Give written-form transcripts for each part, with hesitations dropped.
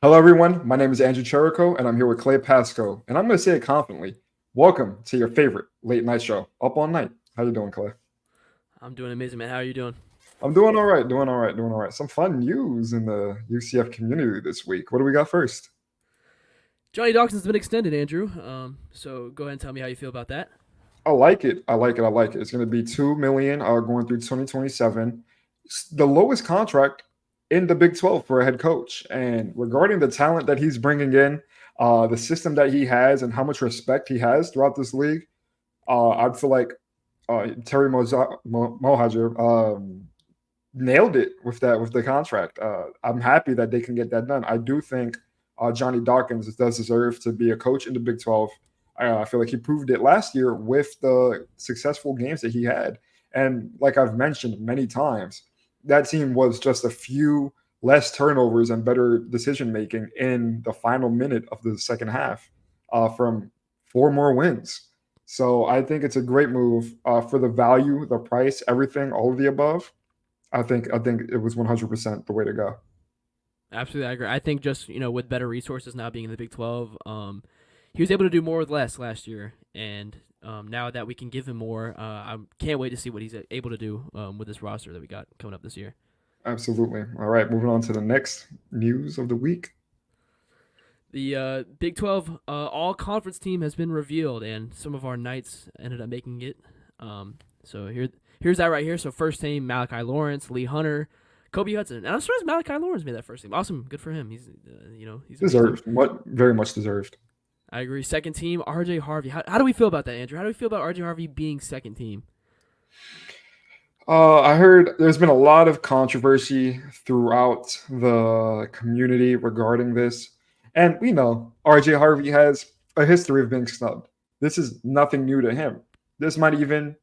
Hello, everyone. My name is Andrew Cherico, and I'm here with Clay Pasco. And I'm going to say it confidently. Welcome to your favorite late night show, Up All Night. How you doing, Clay? I'm doing amazing, man. How are you doing? I'm doing all right, doing all right, doing all right. Some fun news in the UCF community this week. What do we got first? Johnny Dawkins has been extended, Andrew. So go ahead and tell me how you feel about that. I like it. I like it. I like it. It's going to be 2 million going through 2027. The lowest contract in the Big 12 for a head coach. And regarding the talent that he's bringing in, the system that he has, and how much respect he has throughout this league, I feel like Terry Mohajer nailed it with the contract. I'm happy that they can get that done. I do think Johnny Dawkins does deserve to be a coach in the Big 12. I feel like he proved it last year with the successful games that he had. And like I've mentioned many times, that team was just a few less turnovers and better decision making in the final minute of the second half from four more wins. So I think it's a great move for the value, the price, everything, all of the above. I think it was 100% the way to go. Absolutely, I agree. I think just with better resources now being in the Big 12, he was able to do more with less last year, and now that we can give him more, I can't wait to see what he's able to do with this roster that we got coming up this year. Absolutely. All right, moving on to the next news of the week. The Big 12 all conference team has been revealed, and some of our Knights ended up making it. So here's that right here. So first team: Malachi Lawrence, Lee Hunter, Kobe Hudson. And I'm surprised Malachi Lawrence made that first team. Awesome, good for him. He's amazing. Deserved. What very much deserved. I agree. Second team: RJ Harvey. How do we feel about that, Andrew? How do we feel about RJ Harvey being second team? I heard there's been a lot of controversy throughout the community regarding this. And we know RJ Harvey has a history of being snubbed. This is nothing new to him. This might even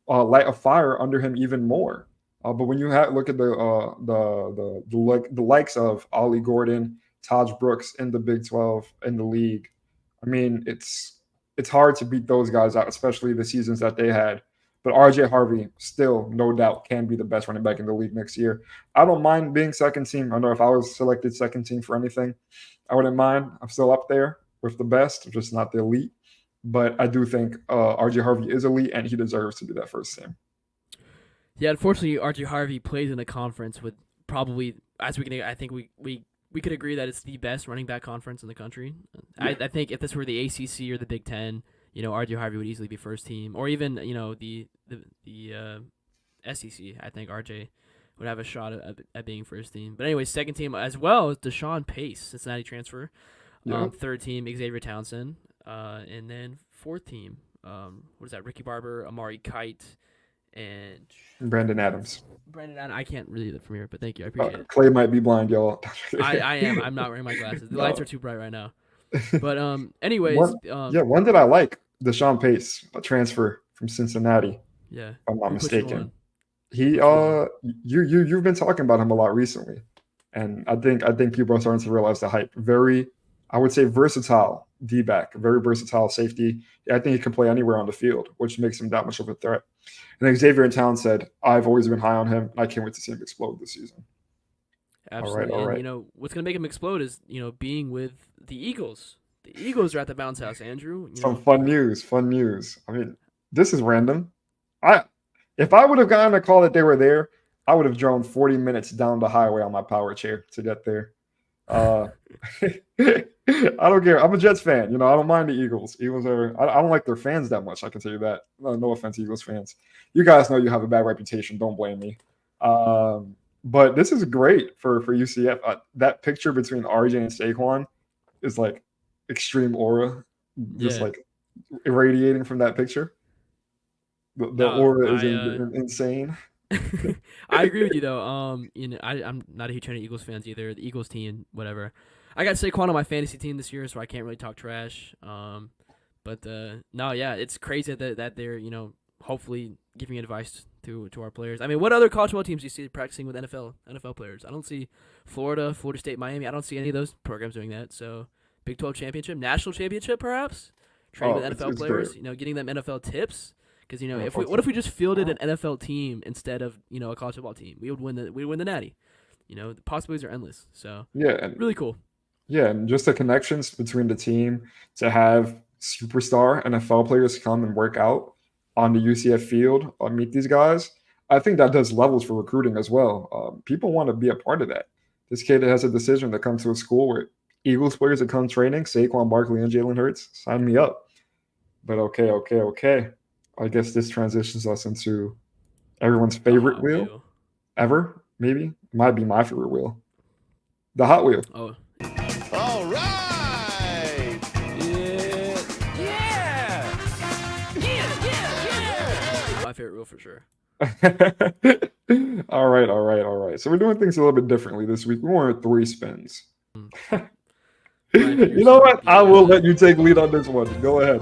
light a fire under him even more. But when you look at the likes of Ollie Gordon, Taj Brooks in the Big 12 in the league, I mean it's hard to beat those guys out, especially the seasons that they had. But RJ Harvey still, no doubt, can be the best running back in the league next year. I don't mind being second team. I know if I was selected second team for anything, I wouldn't mind. I'm still up there with the best, just not the elite. But I do think RJ Harvey is elite, and he deserves to be that first team. Yeah, unfortunately, RJ Harvey plays in a conference with probably, as we can, I think we could agree that it's the best running back conference in the country. Yeah. I think if this were the ACC or the Big Ten, RJ Harvey would easily be first team, or even the SEC. I think RJ would have a shot at being first team. But anyway, second team as well is Deshaun Pace, Cincinnati transfer. Yeah. Third team Xavier Townsend, and then fourth team, what is that? Ricky Barber, Amari Kite, and Brandon Adams. Brandon. I can't read it from here, but thank you. I appreciate it. Clay might be blind, y'all. I am. I'm not wearing my glasses. The No. lights are too bright right now. But anyways, One, yeah, one that I like, Deshaun Pace, a transfer from Cincinnati, yeah. if I'm not Who put you mistaken. on? Who He put you on? you've been talking about him a lot recently, and I think people are starting to realize the hype. Very, I would say, versatile D back, very versatile safety. I think he can play anywhere on the field, which makes him that much of a threat. And then Xavier in Town said, "I've always been high on him. I can't wait to see him explode this season." All right, Absolutely. all And right. what's gonna make him explode is being with the Eagles. The Eagles are at the bounce house, Andrew. Some fun news. Fun news. I mean, this is random. I If I would have gotten a call that they were there, I would have drove 40 minutes down the highway on my power chair to get there. Uh, I don't care. I'm a Jets fan. I don't mind the Eagles. Eagles are. I don't like their fans that much. I can tell you that. No offense, Eagles fans. You guys know you have a bad reputation. Don't blame me. But this is great for UCF. That picture between RJ and Saquon is like extreme aura, just Yeah. like irradiating from that picture. The No, aura is insane. I agree with you though. I'm not a huge fan of Eagles fans either. The Eagles team, whatever. I got Saquon on my fantasy team this year, so I can't really talk trash. But no, yeah, it's crazy that they're hopefully giving advice to our players. I mean, what other college football teams do you see practicing with NFL players? I don't see Florida State, Miami. I don't see any of those programs doing that. So Big 12 championship, national championship, perhaps training Oh, with NFL it's great. players. Getting them NFL tips. Because Oh, what if we just fielded an NFL team instead of a college football team? We would win the Natty. The possibilities are endless. So yeah, and really cool. Yeah, and just the connections between the team to have superstar NFL players come and work out on the UCF field or meet these guys. I think that does levels for recruiting as well. People want to be a part of that. This kid has a decision to come to a school where Eagles players that come training, Saquon Barkley and Jalen Hurts, sign me up. But okay. I guess this transitions us into everyone's The favorite Hot wheel Wheel. ever, maybe. Might be my favorite wheel. The Hot Wheel. Oh, All right. Yeah. Yeah. my favorite wheel for sure. All right. So we're doing things a little bit differently this week. We want 3 spins. Mm. Brian You know Peterson would what? be, I will let you take lead on this one. Go ahead.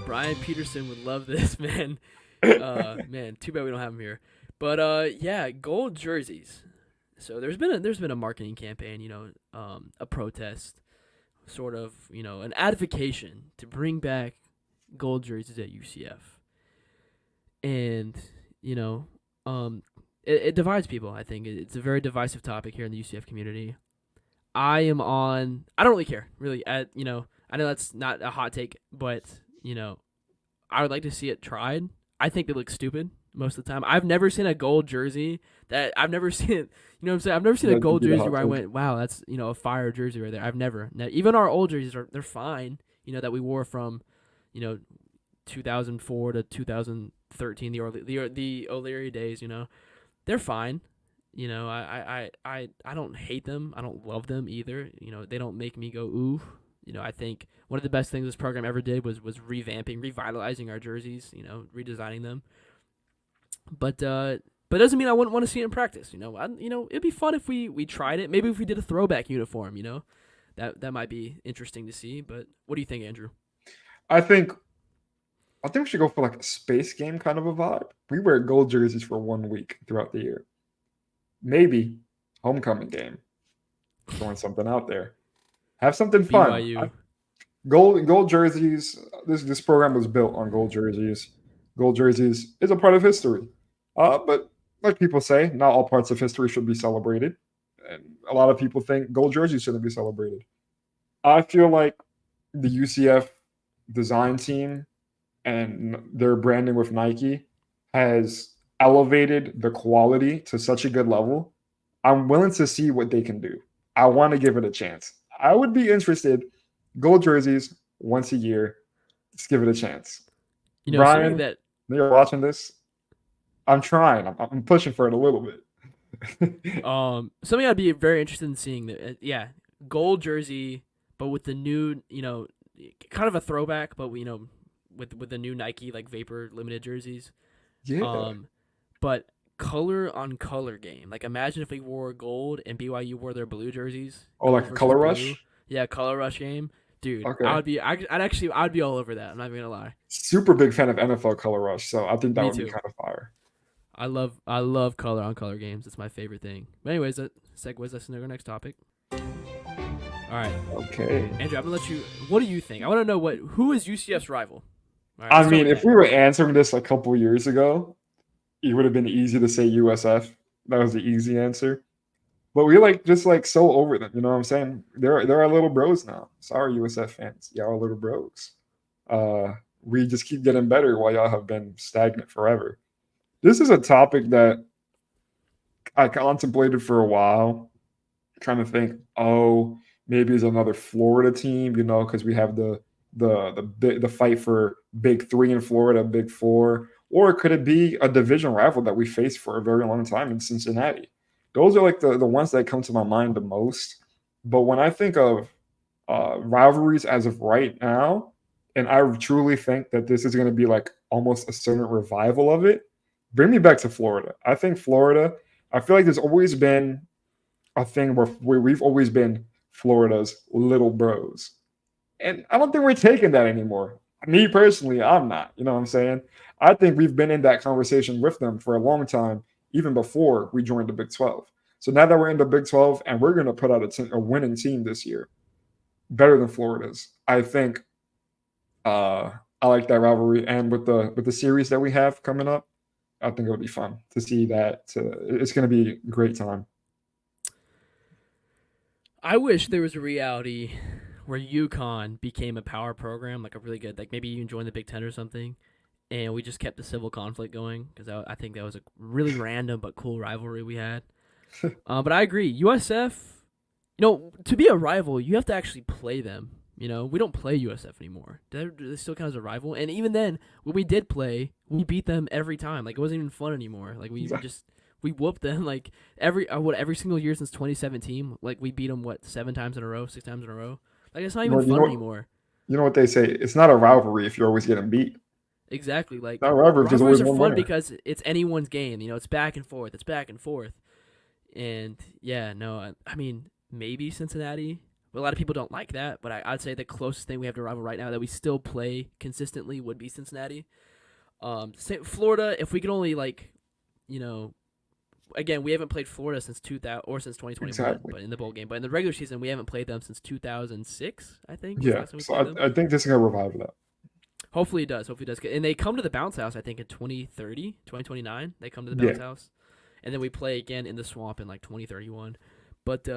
Brian Peterson would love this, man. Man, too bad we don't have him here. But yeah, gold jerseys. So there's been a marketing campaign, a protest, sort of, an advocation to bring back gold jerseys at UCF. And, you know, it divides people, I think. It's a very divisive topic here in the UCF community. I don't really care, really. I know that's not a hot take, but, I would like to see it tried. I think they look stupid most of the time. I've never seen a gold jersey that I've never seen. You know what I'm saying? I've never seen a That could gold be the jersey hot where I take. went, wow, that's a fire jersey right there. I've never. Now, even our old jerseys they're fine. That we wore from, you know, 2004 to 2013, the O'Leary days. They're fine. I don't hate them. I don't love them either. They don't make me go ooh. I think one of the best things this program ever did was revitalizing our jerseys. Redesigning them. But it doesn't mean I wouldn't want to see it in practice. It'd be fun if we tried it. Maybe if we did a throwback uniform. That might be interesting to see. But what do you think, Andrew? I think we should go for like a space game kind of a vibe. We wear gold jerseys for 1 week throughout the year. Maybe homecoming game. Throwing something out there. Have something fun. BYU. Gold jerseys. This program was built on gold jerseys. Gold jerseys is a part of history. But like people say, not all parts of history should be celebrated. And a lot of people think gold jerseys shouldn't be celebrated. I feel like the UCF design team and their branding with Nike has elevated the quality to such a good level. I'm willing to see what they can do. I want to give it a chance. I would be interested. Gold jerseys once a year. Let's give it a chance. Something Brian, that you're watching this. I'm trying. I'm pushing for it a little bit. something I'd be very interested in seeing. Yeah, gold jersey, but with the new, kind of a throwback, but with the new Nike like Vapor limited jerseys. Yeah. But color on color game. Like imagine if we wore gold and BYU wore their blue jerseys. Oh, like Gold a versus color blue. rush? Yeah, color rush game. Dude, Okay. I'd be all over that. I'm not even gonna lie. Super big fan of NFL color rush, so I think that Me would be too. kind of fire. I love color on color games. It's my favorite thing. But anyways, that segues us into our next topic. All right, Okay. Andrew, I'm gonna let you. What do you think? I want to know who is UCF's rival. All right, I let's start mean, with if that. we were answering this a couple years ago, it would have been easy to say USF. That was the easy answer. But we just so over them. You know what I'm saying? They're our little bros now. Sorry, USF fans. Y'all are little bros. We just keep getting better while y'all have been stagnant forever. This is a topic that I contemplated for a while, trying to think, oh, maybe it's another Florida team, because we have the fight for Big Three in Florida, Big Four, or could it be a division rival that we faced for a very long time in Cincinnati? Those are like the ones that come to my mind the most. But when I think of rivalries as of right now, and I truly think that this is going to be like almost a certain revival of it, bring me back to Florida. I think Florida, I feel like there's always been a thing where we've always been Florida's little bros. And I don't think we're taking that anymore. Me personally, I'm not. You know what I'm saying? I think we've been in that conversation with them for a long time, even before we joined the Big 12. So now that we're in the Big 12 and we're going to put out a winning team this year, better than Florida's, I think I like that rivalry. And with the series that we have coming up, I think it'll be fun to see that. It's going to be a great time. I wish there was a reality where UConn became a power program, like a really good, like maybe you can join the Big Ten or something, and we just kept the civil conflict going because I think that was a really random but cool rivalry we had. But I agree, USF. To be a rival, you have to actually play them. We don't play USF anymore. They still count as a rival, and even then, when we did play, we beat them every time. Like it wasn't even fun anymore. Like we whooped them like every single year since 2017. Like we beat them 7 times in a row, 6 times in a row. Like it's not even fun anymore. You know what they say? It's not a rivalry if you're always getting beat. Exactly. Like Not a rivalry if there's always rivalries are one fun winner. because it's anyone's game. It's back and forth. It's back and forth. And yeah, no, I mean maybe Cincinnati. But a lot of people don't like that. But I'd say the closest thing we have to rival right now that we still play consistently would be Cincinnati. Florida, if we could only again, we haven't played Florida since 2000 or since 2021, Exactly. but in the bowl game. But in the regular season, we haven't played them since 2006, I think. Yeah, so I think this is gonna revive that. Hopefully it does. And they come to the bounce house, I think, in 2030, 2029. They come to the bounce house. And then we play again in the swamp in 2031. But,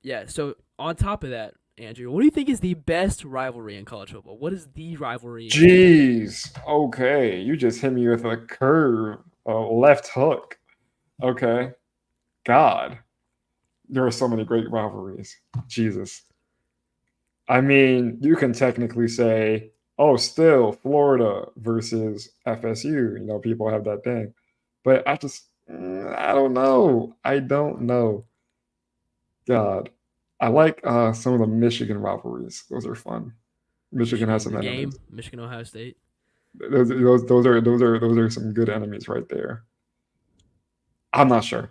yeah, so on top of that, Andrew, what do you think is the best rivalry in college football? What is the rivalry? Jeez. Okay, you just hit me with a curve, a left hook. Okay. God, there are so many great rivalries. Jesus. I mean, you can technically say, oh, still Florida versus FSU. People have that thing. But I don't know. I don't know. God. I like some of the Michigan rivalries. Those are fun. Michigan has some enemies. Michigan, Ohio State. Those are some good enemies right there. I'm not sure.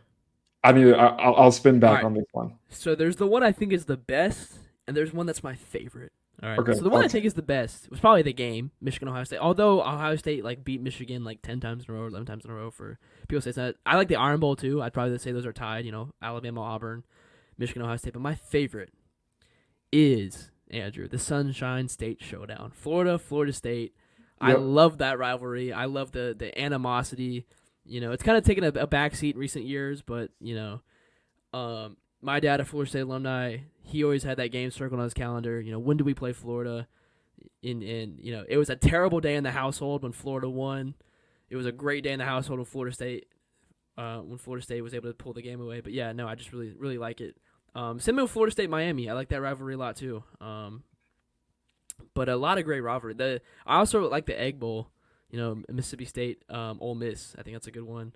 I'll spin back on this one. So there's the one I think is the best, and there's one that's my favorite. All right. Okay, so the one I think is the best was probably the game, Michigan Ohio State. Although Ohio State beat Michigan 10 times in a row, 11 times in a row for people say it's not. I like the Iron Bowl too. I'd probably say those are tied. Alabama, Auburn, Michigan, Ohio State. But my favorite is Andrew, the Sunshine State Showdown, Florida State. Yep. I love that rivalry. I love the animosity. It's kind of taken a backseat in recent years, but my dad, a Florida State alumni, he always had that game circled on his calendar. When do we play Florida? It was a terrible day in the household when Florida won. It was a great day in the household when Florida State was able to pull the game away. But yeah, no, I just really, really like it. Same with Florida State, Miami. I like that rivalry a lot too. But a lot of great rivalry. I also like the Egg Bowl. Mississippi State, Ole Miss. I think that's a good one.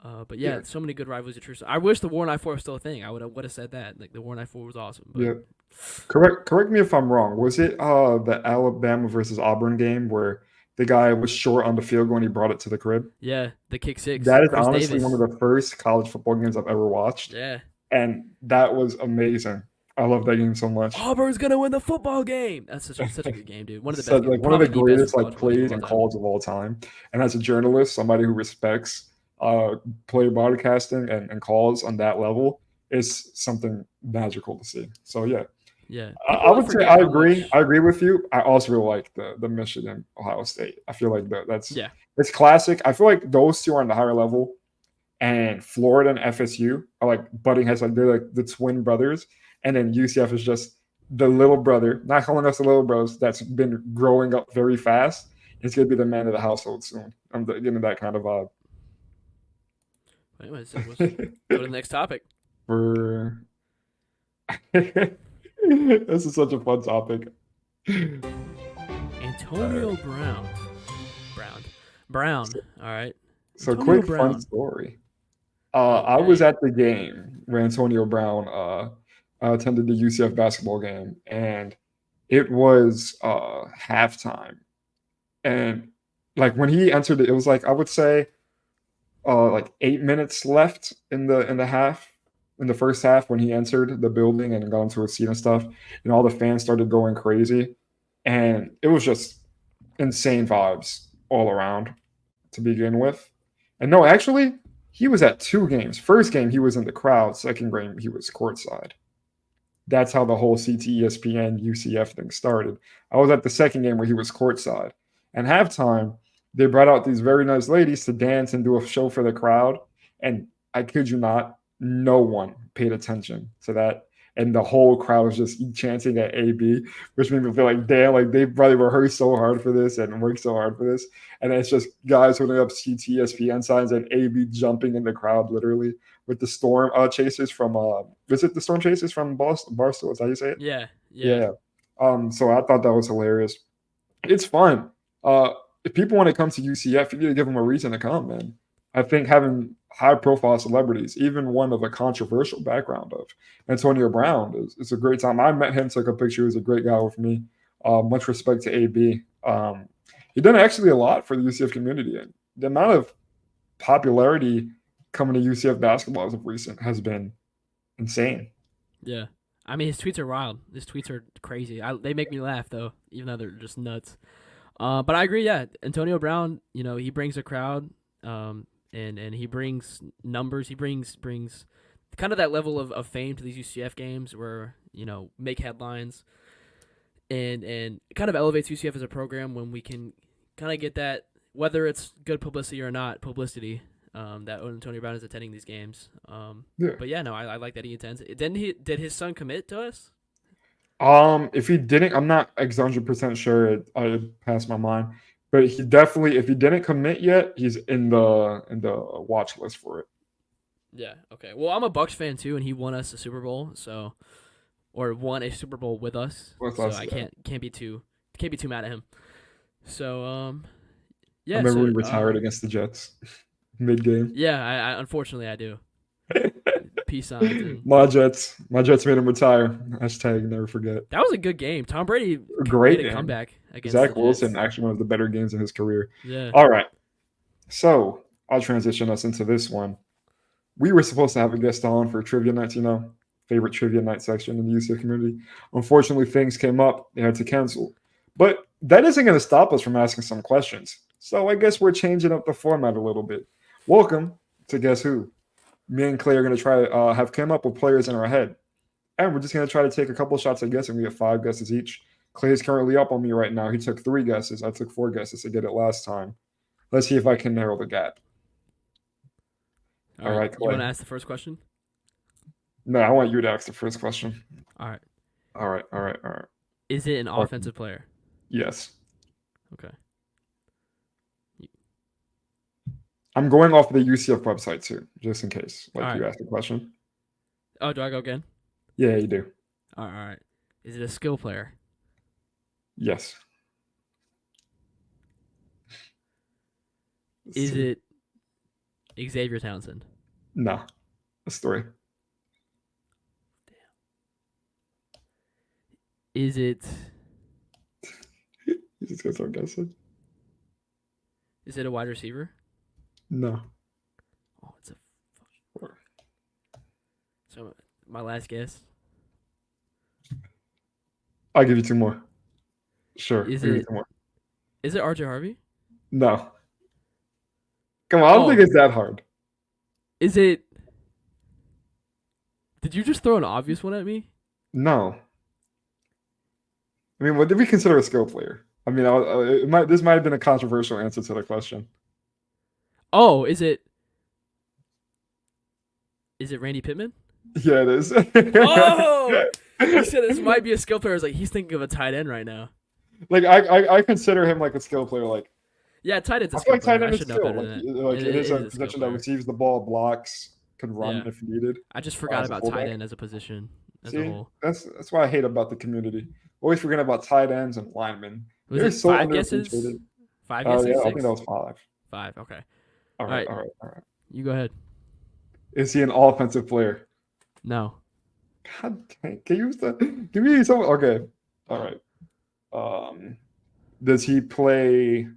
But yeah, so many good rivalries. I wish the War in I-4 was still a thing. I would have said that. The War in I-4 was awesome. But. Yeah. Correct me if I'm wrong. Was it the Alabama versus Auburn game where the guy was short on the field goal and he brought it to the crib? Yeah, the kick six. That is Chris honestly Davis. one of the first college football games I've ever watched. Yeah. And that was amazing. I love that game so much. Auburn's gonna win the football game. That's such a good game, dude. One of the best. One of the greatest plays and calls of all time. And as a journalist, somebody who respects player broadcasting and calls on that level is something magical to see. So yeah. Yeah. I would say I agree. I agree with you. I also really like the Michigan Ohio State. I feel like it's classic. I feel like those two are on the higher level, and Florida and FSU are butting heads. They're like the twin brothers. And then UCF is just the little brother, not calling us the little bros, that's been growing up very fast. It's going to be the man of the household soon. I'm getting that kind of vibe. Anyway, so let's go to the next topic. This is such a fun topic. Antonio Brown. All right. So fun story. I was at the game where Antonio Brown attended the UCF basketball game, and it was halftime. And when he entered it was I would say 8 minutes left in the first half when he entered the building and got into a seat and stuff, and all the fans started going crazy, and it was just insane vibes all around to begin with. And no, actually, he was at 2 games. First game he was in the crowd. Second game he was courtside. That's how the whole CTESPN UCF thing started. I was at the second game where he was courtside. And halftime, they brought out these very nice ladies to dance and do a show for the crowd. And I kid you not, no one paid attention to that. and the whole crowd was just chanting at AB, which made me feel like, damn, like they probably rehearsed so hard for this and worked so hard for this. And it's just guys holding up CTSPN signs and AB jumping in the crowd literally with the storm chasers from was it the storm chasers from Barstool? Is that how you say it? Yeah. Yeah. So I thought that was hilarious. It's fun. If people want to come to UCF, you need to give them a reason to come, man. I think having high-profile celebrities, even one of a controversial background of Antonio Brown, is a great time. I met him, took a picture. He was a great guy with me. Much respect to AB. He done actually a lot for the UCF community, and the amount of popularity coming to UCF basketball as of recent has been insane. Yeah. I mean, his tweets are wild. His tweets are crazy. They make me laugh, though, even though they're just nuts. But I agree, yeah. Antonio Brown, he brings a crowd, and he brings numbers. He brings kind of that level of fame to these UCF games where, make headlines and kind of elevates UCF as a program when we can kind of get that, whether it's good publicity or not, publicity. That Antonio Brown is attending these games. But yeah, no, I like that he attends. Did his son commit to us? If he didn't, I'm not 100% sure. It passed my mind, but he definitely, if he didn't commit yet, he's in the watch list for it. Yeah. Okay. Well, I'm a Bucks fan too, and he won us a Super Bowl, or won a Super Bowl with us. I can't be too mad at him. So yeah. I remember we retired against the Jets mid game. Yeah, I unfortunately I do. Peace signs. My Jets made him retire. Hashtag never forget. That was a good game. Tom Brady made a comeback against Zach Wilson, actually one of the better games in his career. Yeah. All right. So I'll transition us into this one. We were supposed to have a guest on for trivia nights, favorite trivia night section in the UCF community. Unfortunately, things came up. They had to cancel. But that isn't going to stop us from asking some questions. So I guess we're changing up the format a little bit. Welcome to Guess Who. Me and Clay are going to try have come up with players in our head. And we're just going to try to take a couple shots at guessing. We have 5 guesses each. Clay is currently up on me right now. He took 3 guesses. I took 4 guesses to get it last time. Let's see if I can narrow the gap. All right, Clay. You want to ask the first question? No, I want you to ask the first question. All right. All right. Is it an offensive player? Yes. Okay. I'm going off the UCF website too, just in case. You asked the question. Oh, do I go again? Yeah, you do. All right. Is it a skill player? Yes. Is it Xavier Townsend? No. A story. Damn. Is it? You just gonna start guessing. Is it a wide receiver? No. Oh, it's a. So my last guess. I'll give you 2 more. Sure. Is it RJ Harvey? No. Come on, I don't think it's that hard. Is it? Did you just throw an obvious one at me? No. I mean, what did we consider a skill player? I mean, this might have been a controversial answer to the question. Oh, is it Randy Pittman? Yeah, it is. Oh! You said this might be a skill player. I was like, he's thinking of a tight end right now. Like, I consider him like a skill player. Like, yeah, tight end's a I skill feel like tight player. end I is should know skill. better than that. Like, it is a position that receives the ball, blocks, can run if needed. I just forgot about tight end as a position as a whole. That's what I hate about the community. Always forgetting about tight ends and linemen. Was it 5 guesses? 5 guesses? Yeah, I think that was 5. 5, okay. All right. You go ahead. Is he an offensive player? No. God dang, can you give me some? Okay. All right. Does he play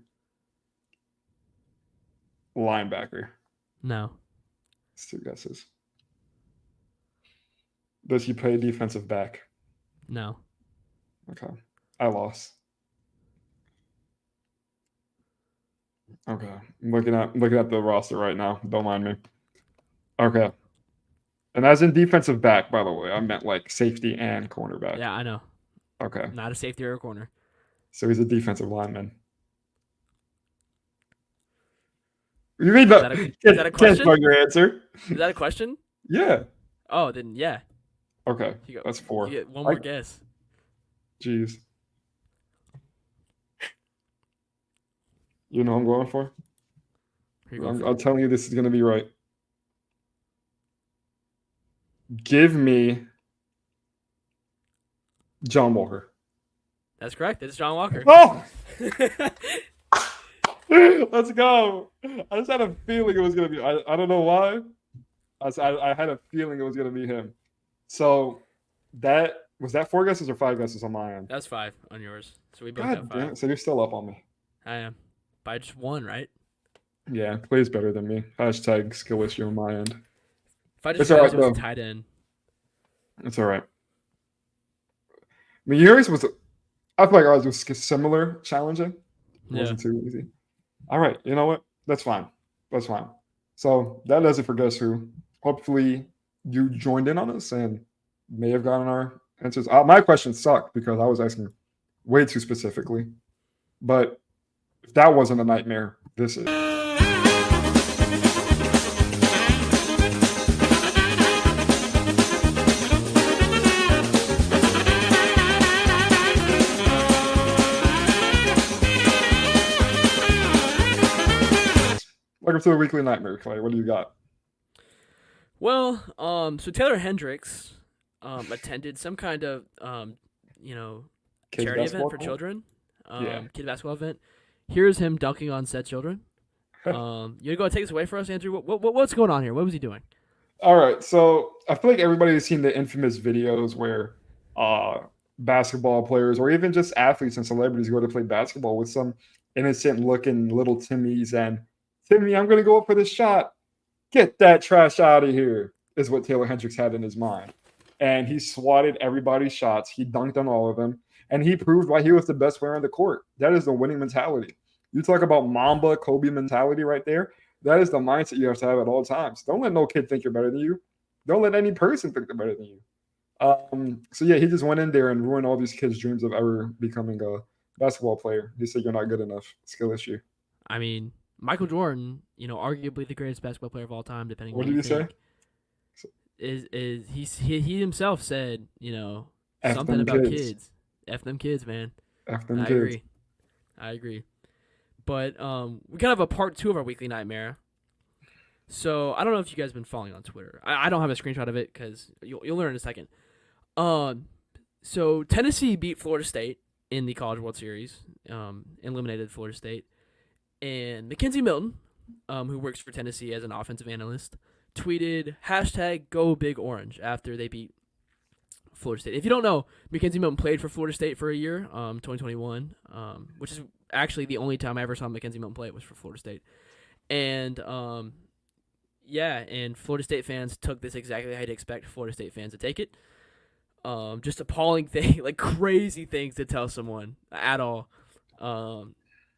linebacker? No. It's 2 guesses. Does he play defensive back? No. Okay. I lost. Okay. I'm looking at the roster right now. Don't mind me. Okay. And as in defensive back, by the way, I meant like safety and cornerback. Yeah, I know. Okay. Not a safety or a corner. So he's a defensive lineman. You mean is that a question? Can't your answer. Is that a question? Yeah. Oh, then yeah. Okay, You go. that's 4. You get one more guess. Jeez. You know what I'm going for? I'm telling you this is going to be right. Give me John Walker. That's correct. It's John Walker. Oh! Let's go. I just had a feeling it was going to be. I don't know why. I had a feeling it was going to be him. So was that 4 guesses or 5 guesses on my end? That's 5 on yours. So we both God got 5. damn it. So you're still up on me. I am. By just 1, right? Yeah, plays better than me. Hashtag skill issue on my end. If I just It's all realized right, it was though. a tight end. It's all right. I mean, yours was. I feel like ours was similar, challenging. It wasn't too easy. All right, you know what? That's fine. That's fine. So that does it for Guess Who. Hopefully you joined in on us and may have gotten our answers. My questions sucked because I was asking way too specifically. But if that wasn't a nightmare, this is. Welcome to the Weekly Nightmare, Clay. What do you got? Well, so Taylor Hendricks attended some kind of Kids charity event basketball for court? children. Yeah. Kid basketball event. Here's him dunking on said children. You gonna go take this away for us, Andrew? What's going on here? What was he doing? All right, so I feel like everybody's seen the infamous videos where basketball players or even just athletes and celebrities go to play basketball with some innocent-looking little Timmies and, Timmy, I'm going to go up for this shot. Get that trash out of here, is what Taylor Hendricks had in his mind. And he swatted everybody's shots. He dunked on all of them. And he proved why he was the best player on the court. That is the winning mentality. You talk about Mamba, Kobe mentality right there. That is the mindset you have to have at all times. Don't let no kid think you're better than you. Don't let any person think they're better than you. So, yeah, he just went in there and ruined all these kids' dreams of ever becoming a basketball player. He said you're not good enough. Skill issue. I mean, Michael Jordan, arguably the greatest basketball player of all time, depending on What did you say? Is he himself said, F something them about kids. kids. F them kids, man. F them I kids. agree. But we kind of have a part 2 of our Weekly Nightmare. So I don't know if you guys have been following on Twitter. I don't have a screenshot of it because you'll learn in a second. So Tennessee beat Florida State in the College World Series, eliminated Florida State. And Mackenzie Milton, who works for Tennessee as an offensive analyst, tweeted #GoBigOrange after they beat Florida State. If you don't know, Mackenzie Milton played for Florida State for a year, 2021, which is actually the only time I ever saw Mackenzie Milton play was for Florida State. And and Florida State fans took this exactly how you'd expect Florida State fans to take it. Just appalling thing, like crazy things to tell someone at all.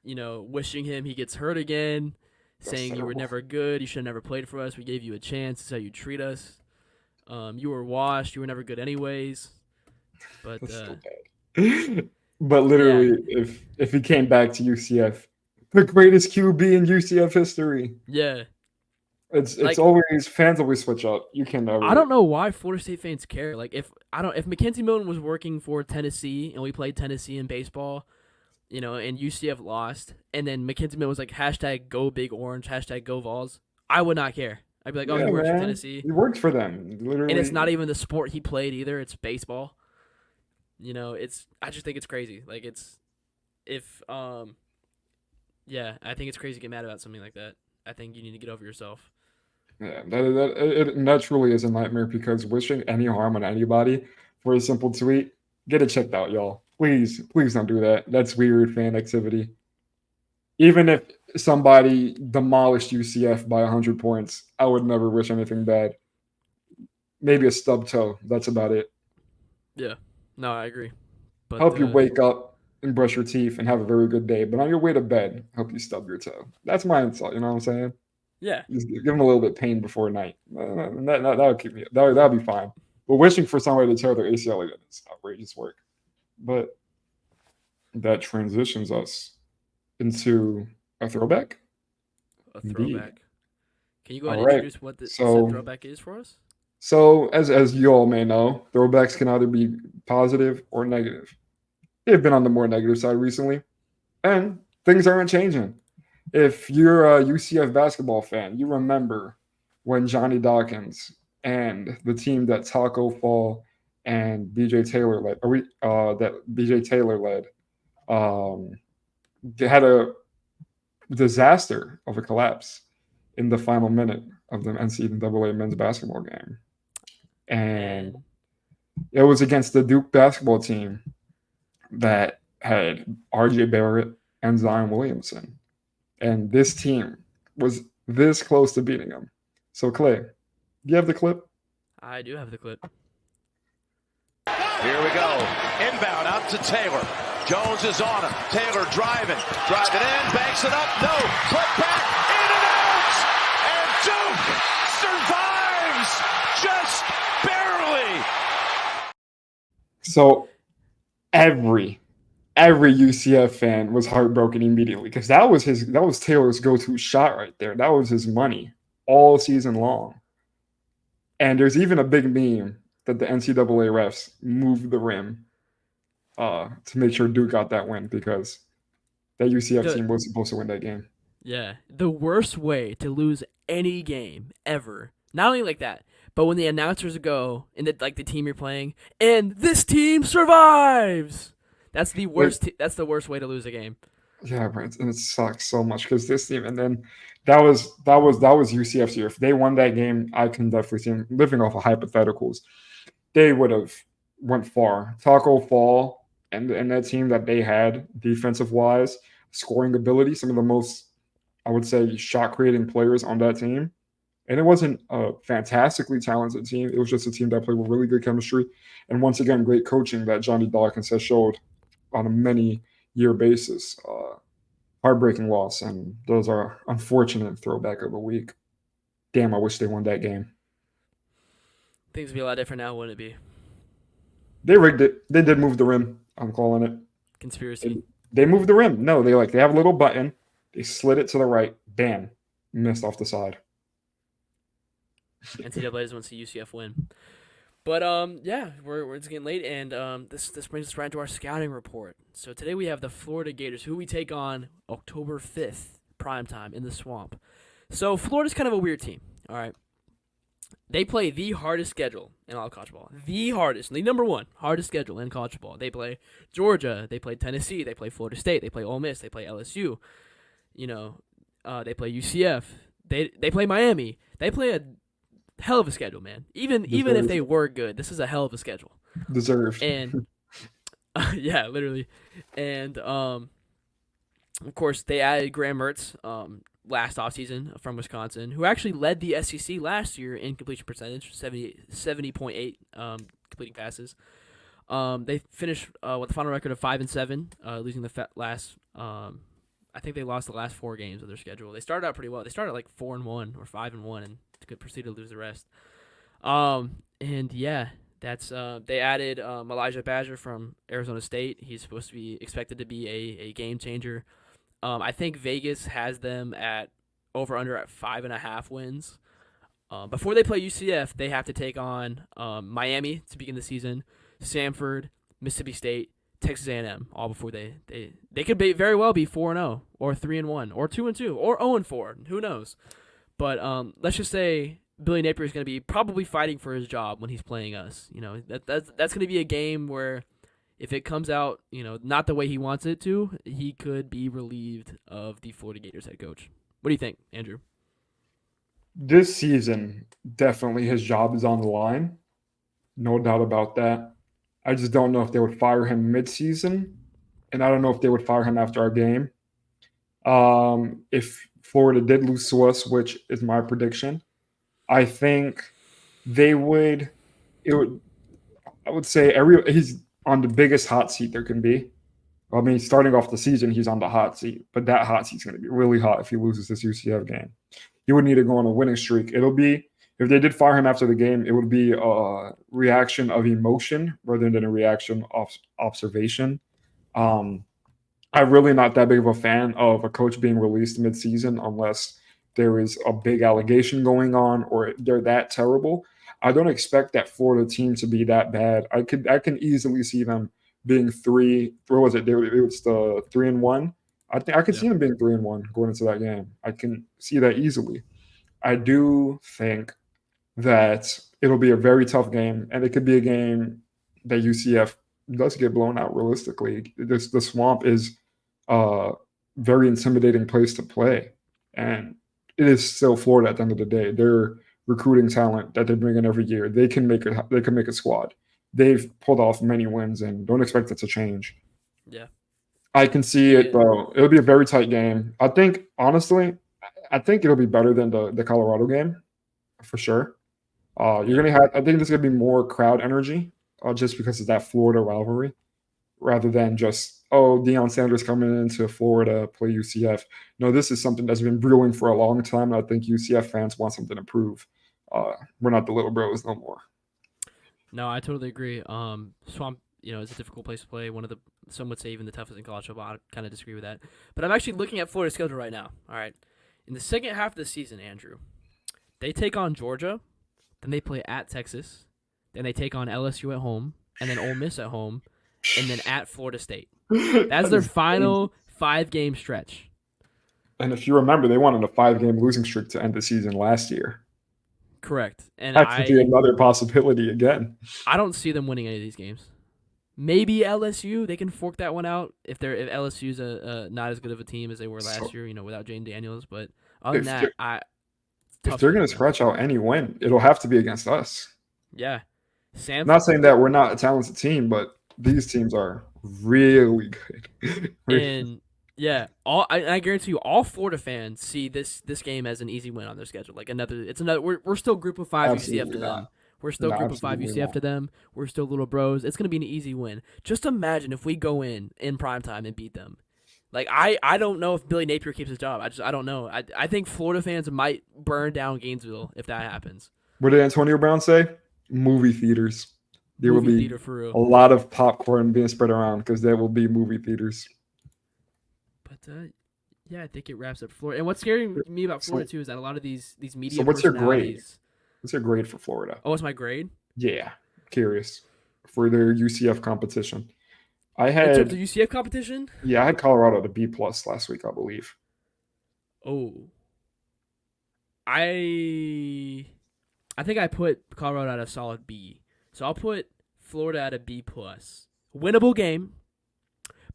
Wishing him he gets hurt again, saying you were never good, you should have never played for us, we gave you a chance, this is how you treat us. You were washed, you were never good anyways. But That's so bad. But literally, if he came back to UCF, the greatest QB in UCF history. Yeah. It's always fans always switch up. You can never. I don't know why Florida State fans care. Like if Mackenzie Milton was working for Tennessee and we played Tennessee in baseball, and UCF lost, and then Mackenzie Milton was like #GoBigOrange, #GoVols, I would not care. I'd be like, he works for Tennessee. He works for them, literally. And it's not even the sport he played either. It's baseball. I just think it's crazy. Like I think it's crazy to get mad about something like that. I think you need to get over yourself. Yeah, that truly is a nightmare because wishing any harm on anybody for a simple tweet, get it checked out, y'all. Please don't do that. That's weird fan activity. Even if somebody demolished UCF by 100 points, I would never wish anything bad. Maybe a stub toe. That's about it. Yeah. No, I agree. But help you wake up and brush your teeth and have a very good day. But on your way to bed, help you stub your toe. That's my insult. You know what I'm saying? Yeah. Just give them a little bit of pain before night. That would keep me. That'll be fine. But wishing for somebody to tear their ACL again is outrageous work. But that transitions us into a throwback. A throwback. Indeed. Can you go ahead and introduce what the said throwback is for us? So, as you all may know, throwbacks can either be positive or negative. They've been on the more negative side recently, and things aren't changing. If you're a UCF basketball fan, you remember when Johnny Dawkins and the team that Taco Fall and BJ Taylor led, that BJ Taylor led, um, they had a disaster of a collapse in the final minute of the NCAA men's basketball game, and Man, it was against the Duke basketball team that had RJ Barrett and Zion Williamson. And this team was this close to beating them. So, Clay, do you have the clip? I do have the clip. Here we go. Inbound out to Taylor. Jones is on him. Taylor driving in, banks it up. No, put back, in and out. And Duke survives just barely. So, every UCF fan was heartbroken immediately because that was Taylor's go-to shot right there. That was his money all season long. And there's even a big meme that the NCAA refs moved the rim to make sure Duke got that win because that UCF team was supposed to win that game. Yeah, the worst way to lose any game ever. Not only like that, but when the announcers go and the team you're playing, and this team survives. That's the worst. That's the worst way to lose a game. Yeah, right. And it sucks so much because this team, and then that was UCF's year. If they won that game, I can definitely see them living off of hypotheticals. They would have went far. Taco Fall and that team that they had defensive wise, scoring ability, some of the most, I would say, shot creating players on that team. And it wasn't a fantastically talented team. It was just a team that played with really good chemistry. And once again, great coaching that Johnny Dawkins has showed on a many-year basis. Heartbreaking loss, and those are unfortunate throwback of a week. Damn, I wish they won that game. Things would be a lot different now, wouldn't it be? They rigged it. They did move the rim. I'm calling it. Conspiracy. They moved the rim. No, they have a little button. They slid it to the right. Bam. Missed off the side. NCAA doesn't want to see UCF win. But yeah, we're just getting late, and this brings us right into our scouting report. So today we have the Florida Gators, who we take on October 5th, primetime in the Swamp. So Florida's kind of a weird team. All right, they play the hardest schedule in all college ball. The hardest, the number one hardest schedule in college ball. They play Georgia, they play Tennessee, they play Florida State, they play Ole Miss, they play LSU. They play UCF. They play Miami. They play a hell of a schedule, man. Even if they were good, this is a hell of a schedule. Deserved. And yeah, literally. And of course, they added Graham Mertz last offseason from Wisconsin, who actually led the SEC last year in completion percentage, 70.8 completing passes. They finished with the final record of 5-7, losing the last. I think they lost the last 4 games of their schedule. They started out pretty well. They started like 4-1 or 5-1, and could proceed to lose the rest. And yeah, that's they added Elijah Badger from Arizona State. He's supposed to be expected to be a game changer. I think Vegas has them at over/under at 5.5 wins. Before they play UCF, they have to take on Miami to begin the season, Samford, Mississippi State, Texas A&M, all before they could very well be 4-0 or 3-1 or 2-2 or 0-4. Who knows? But let's just say Billy Napier is going to be probably fighting for his job when he's playing us. That's going to be a game where if it comes out, not the way he wants it to, he could be relieved of the Florida Gators head coach. What do you think, Andrew? This season, definitely his job is on the line. No doubt about that. I just don't know if they would fire him mid-season, and I don't know if they would fire him after our game. If Florida did lose to us, which is my prediction, I think they would. I would say he's on the biggest hot seat there can be. I mean, starting off the season, he's on the hot seat, but that hot seat's going to be really hot if he loses this UCF game. He would need to go on a winning streak. It'll be, if they did fire him after the game, it would be a reaction of emotion rather than a reaction of observation. I'm really not that big of a fan of a coach being released mid-season unless there is a big allegation going on or they're that terrible. I don't expect that Florida team to be that bad. I can easily see them being three. What was it? It was the 3-1. I think I could see them being 3-1 going into that game. I can see that easily. I do think that it'll be a very tough game, and it could be a game that UCF does get blown out realistically. The Swamp is a very intimidating place to play, and it is still Florida at the end of the day. They're recruiting talent that they bring in every year. They can make a squad. They've pulled off many wins, and don't expect it to change. Yeah. I can see it, bro. It'll be a very tight game. I think, honestly, it'll be better than the Colorado game, for sure. You're gonna have. I think there's gonna be more crowd energy, just because of that Florida rivalry, rather than just Deion Sanders coming into Florida play UCF. No, this is something that's been brewing for a long time, and I think UCF fans want something to prove. We're not the little bros no more. No, I totally agree. Swamp, it's a difficult place to play. Some would say even the toughest in college football. I kind of disagree with that. But I'm actually looking at Florida's schedule right now. All right. In the second half of the season, Andrew, they take on Georgia, then they play at Texas, then they take on LSU at home, and then Ole Miss at home, and then at Florida State. That's their final 5-game stretch. And if you remember, they went on a 5-game losing streak to end the season last year. Correct. And that could be another possibility again. I don't see them winning any of these games. Maybe LSU, they can fork that one out if LSU's not as good of a team as they were last year, without Jane Daniels. But other than that, if they're going to scratch out any win, it'll have to be against us. Yeah. I'm not saying that we're not a talented team, but these teams are really good. And yeah, I guarantee you, all Florida fans see this game as an easy win on their schedule. Like we're still group of 5 Absolutely UCF to not. them. We're still group of 5 UCF to them. We're still little bros. It's gonna be an easy win. Just imagine if we go in primetime and beat them. Like I don't know if Billy Napier keeps his job. I don't know. I think Florida fans might burn down Gainesville if that happens. What did Antonio Brown say? Movie theaters. There will be a lot of popcorn being spread around because there will be movie theaters. But yeah, I think it wraps up Florida. And what's scaring me about Florida too is that a lot of these media. So what's your grade? What's your grade for Florida? Oh, what's my grade? Yeah, curious for their UCF competition. In terms of UCF competition? Yeah, I had Colorado at a B+ last week, I believe. Oh, I think I put Colorado at a solid B. So I'll put Florida at a B+. Winnable game,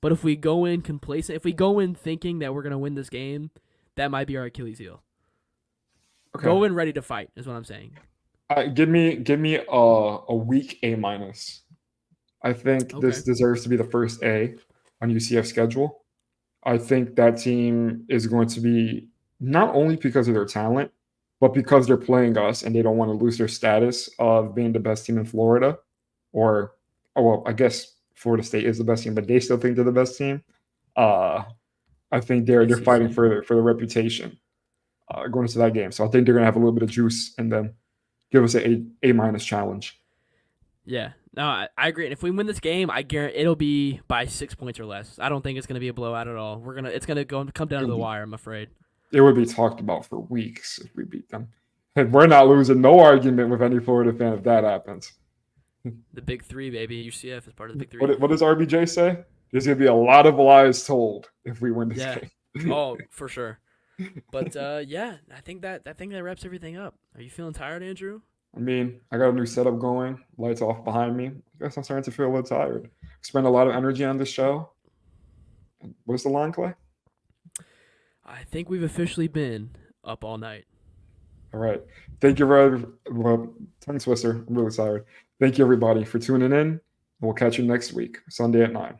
but if we go in complacent, if we go in thinking that we're gonna win this game, that might be our Achilles heel. Okay. Go in ready to fight is what I'm saying. Give me a weak A-. I think this deserves to be the first A on UCF schedule. I think that team is going to be not only because of their talent, but because they're playing us and they don't want to lose their status of being the best team in Florida. I guess Florida State is the best team, but they still think they're the best team. I think they're fighting for the reputation going into that game. So I think they're going to have a little bit of juice and then give us an A- challenge. Yeah, no, I agree. And if we win this game, I guarantee it'll be by 6 points or less. I don't think it's going to be a blowout at all. It's going to come down to the wire, I'm afraid. It would be talked about for weeks if we beat them. And we're not losing no argument with any Florida fan if that happens. The Big Three, baby. UCF is part of the Big Three. What does RBJ say? There's going to be a lot of lies told if we win this game. Oh, for sure. But yeah, I think that wraps everything up. Are you feeling tired, Andrew? I mean, I got a new setup going. Lights off behind me. I guess I'm starting to feel a little tired. Spend a lot of energy on this show. What's the line, Clay? I think we've officially been up all night. All right. Thank you, tongue twister. I'm really tired. Thank you, everybody, for tuning in. We'll catch you next week, Sunday at 9.